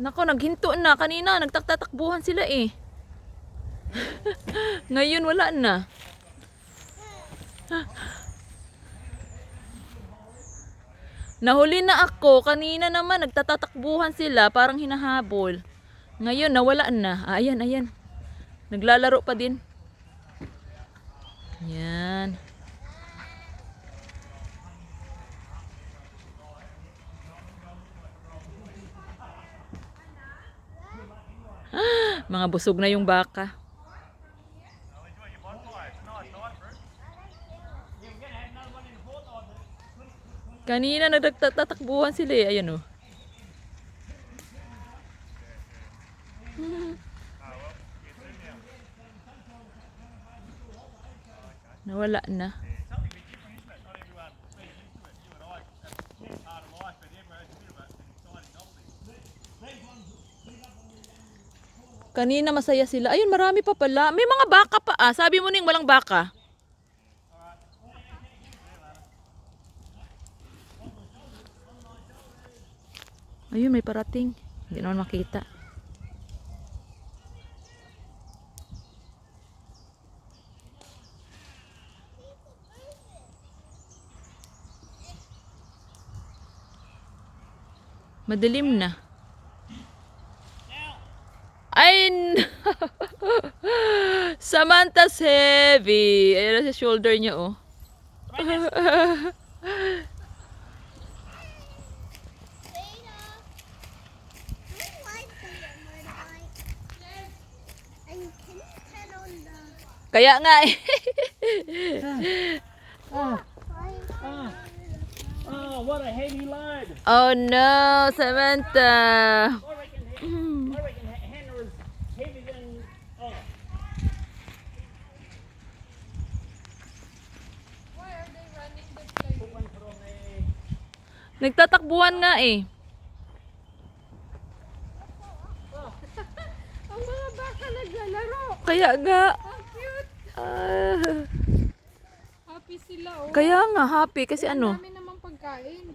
Nako, naghinto na. Kanina, nagtatakbuhan sila eh. Ngayon, wala na. Nahuli na ako. Kanina naman, nagtatatakbuhan sila. Parang hinahabol. Ngayon, nawala na. Ayan, ayan. Naglalaro pa din. Yan. Mga busog na yung baka. Kanina nagtatakbuhan sila eh. Ayan oh. Nawala na. Kanina masaya sila. Ayun, marami pa pala. May mga baka pa ah. Sabi mo ning walang baka. Ayun, may parating. Hindi naman makita. Madilim na. Ay! Samantha's heavy. Ayan sa shoulder niya oh. Kaya nga eh. Oh, what a heavy load. Oh no, Samantha. I reckon Hannah was heavier than. Oh. Why are they running the play? Put one foot on there. Nagtatakbuhan nga eh. Ang mga baka naglalaro. Kaya nga. How cute. Ah, Happy sila oh. kaya nga happy kasi ano. Ang dami namang pagkain.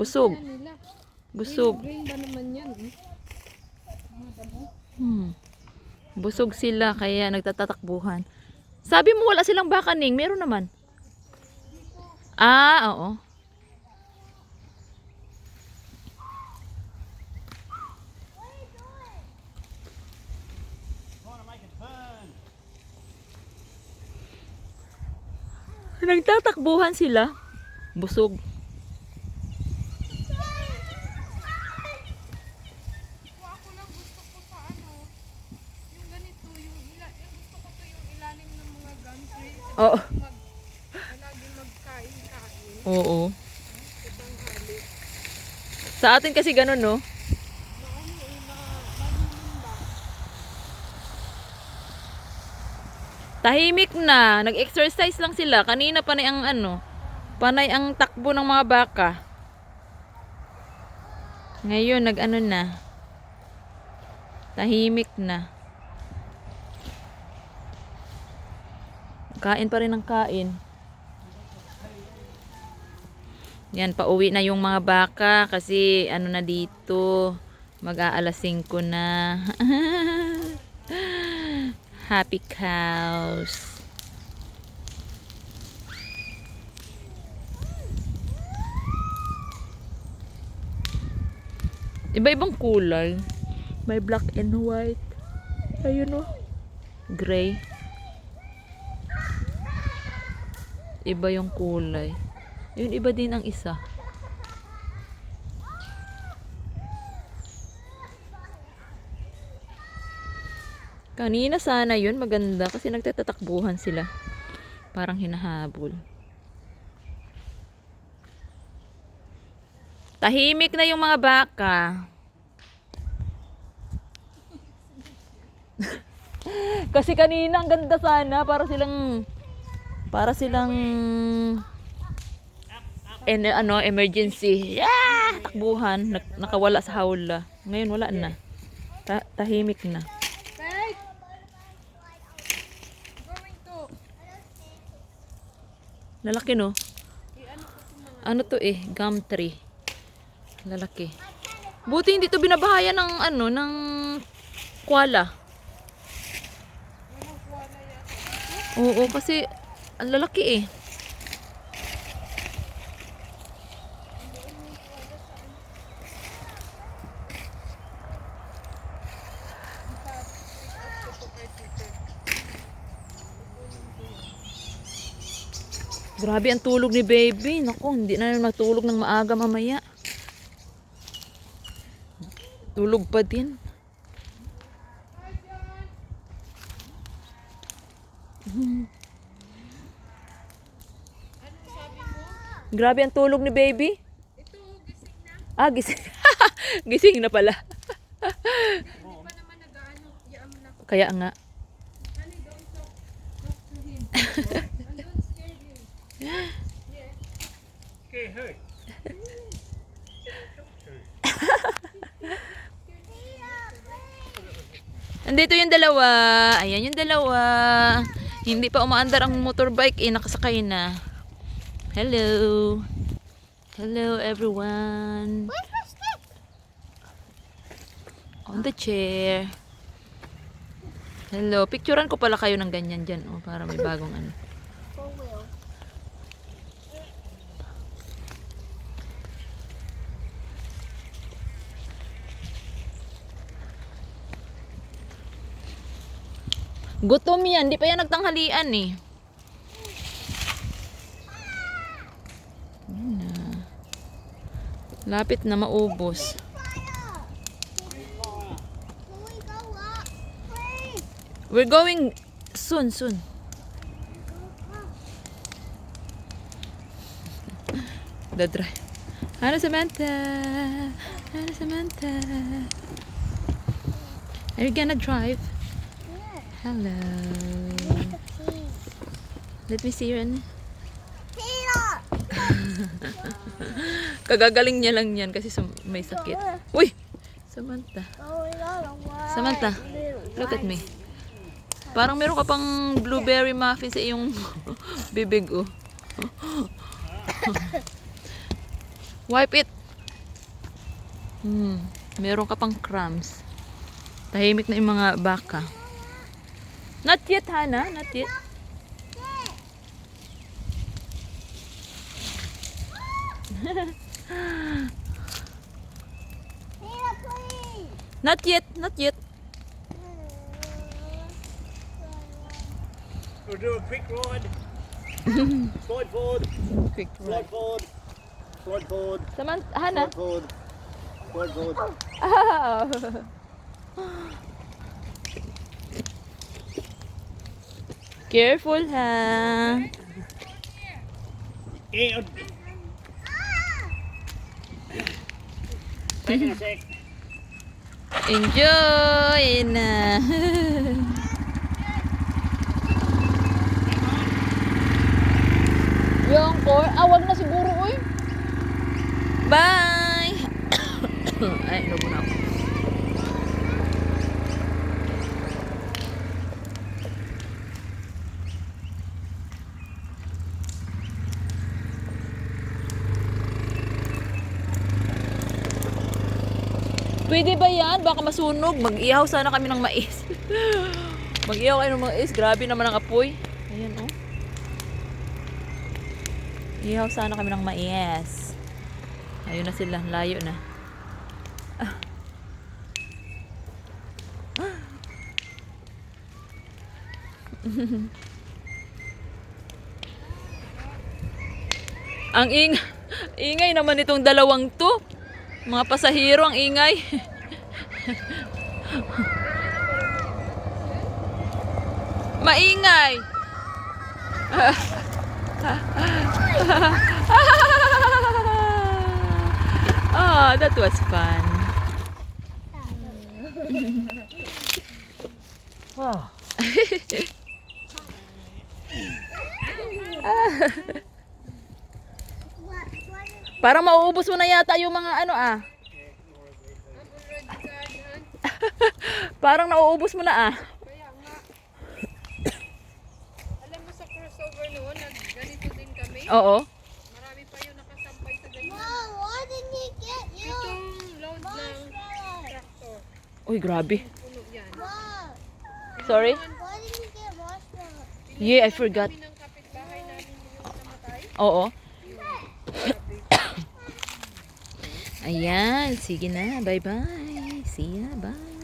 Busog. Kaya nila. Busog. Green ba naman yan? Eh? Busog sila kaya nagtatatakbuhan. Sabi mo wala silang baka ning, meron naman. Ah, oo. Trying to make it burn. Nagtatakbuhan sila. Busog. Ako lang gusto ko sa ano. Yung ganito. Yung gusto ko to yung ilalim ng mga gantry. Oo. Laging magkain-kain. Oo. Ibang halik. Sa atin kasi ganun, no? Tahimik na. Nag-exercise lang sila. Kanina panay ang ano, panay ang takbo ng mga baka. Ngayon, nag-ano na. Tahimik na. Kain pa rin ng kain. Yan, pauwi na yung mga baka kasi ano na dito. Mag-aalas 5 na. Happy cows. Iba-ibang kulay. May black and white. Ayun oh. Gray. Iba yung kulay. Yun, iba din ang isa. Kanina sana yun maganda kasi nagtatatakbuhan sila. Parang hinahabol. Tahimik na yung mga baka. Kasi kanina ang ganda sana para silang emergency. Yeah! Takbuhan, nakawala sa hawla. Ngayon wala na. Tahimik na. Right? Going to. Lalaki no? Ano to eh? Gum tree. Lalaki. Buti hindi to binabahayan ng ano, ng koala. Walang kuwala yata. Oo, kasi ang lalaki eh. Grabe ang tulog ni baby. Naku, hindi na natulog ng maaga mamaya. Tulog pa din. Anong sabi mo? Grabe ang tulog ni baby. Ito, gising na. Ah, gising. Gising na pala. Hindi pa naman nag-ano. Yaan mo na. Kaya nga. Honey, don't talk to him. And don't scare him. Yeah. Okay, hurt. Andito yung dalawa. Ayan yung dalawa. Hindi pa umaandar ang motorbike eh. Nakasakay na. Hello. Hello everyone. Where's my stick? On the chair. Hello. Picturean ko pala kayo ng ganyan dyan. Oh, para may bagong ano. Four wheel. Gutom yan. Di pa yan nagtanghalian eh. Yan na. Lapit na maubos. Fire! Can we go up, please? We're going soon, soon. The drive. Hannah Samantha. Hannah Samantha. Are you gonna drive? Yeah. Hello. The keys. Let me see your ano. Peter! Kagagaling niya lang yan kasi may sakit. Uy! Samantha. Going on a white Samantha, little look at me. Parang meron ka pang blueberry muffin sa iyong bibig, oh. Wipe it. Meron ka pang crumbs. Tahimik na yung mga baka. Not yet, Hannah. Not yet. Peter, please! Not yet. Not yet. We'll do a quick ride. Slide forward. Quick Slide forward. Slide forward. Samantha, Hannah. Slide forward. Slide forward. Ah. Careful, ha. Yeah. Taking a sec. Enjoy na. Yung core, wag na siguro, uy. Bye. Ay, inubo na ako. Pwede ba yan? Baka masunog. Mag-ihaw sana kami ng mais. Mag-ihaw kayo ng mais. Grabe naman ang apoy. Ayan, oh. Ihaw sana kami ng mais. Ayun na sila. Layo na. Ang ingay naman itong dalawang to. Mga pasahero ang ingay. Maingay. Oh, that was fun. Oh. Parang mauubos mo na yata yung mga ano I'm already done. Parang nauubos mo na Kaya nga. Alam mo sa crossover noon, ganito din kami. Oo. Marami pa yung nakasampay sa ganyan. Mom, why didn't he get you? Itong load lang. Uy, grabe. Puno yan. Mom, Sorry? why did you get marshmallows? Yeah, I forgot. Kami ng kapitbahay namin yung namatay. Oo. Ayan, sige na. Bye-bye. See ya. Bye.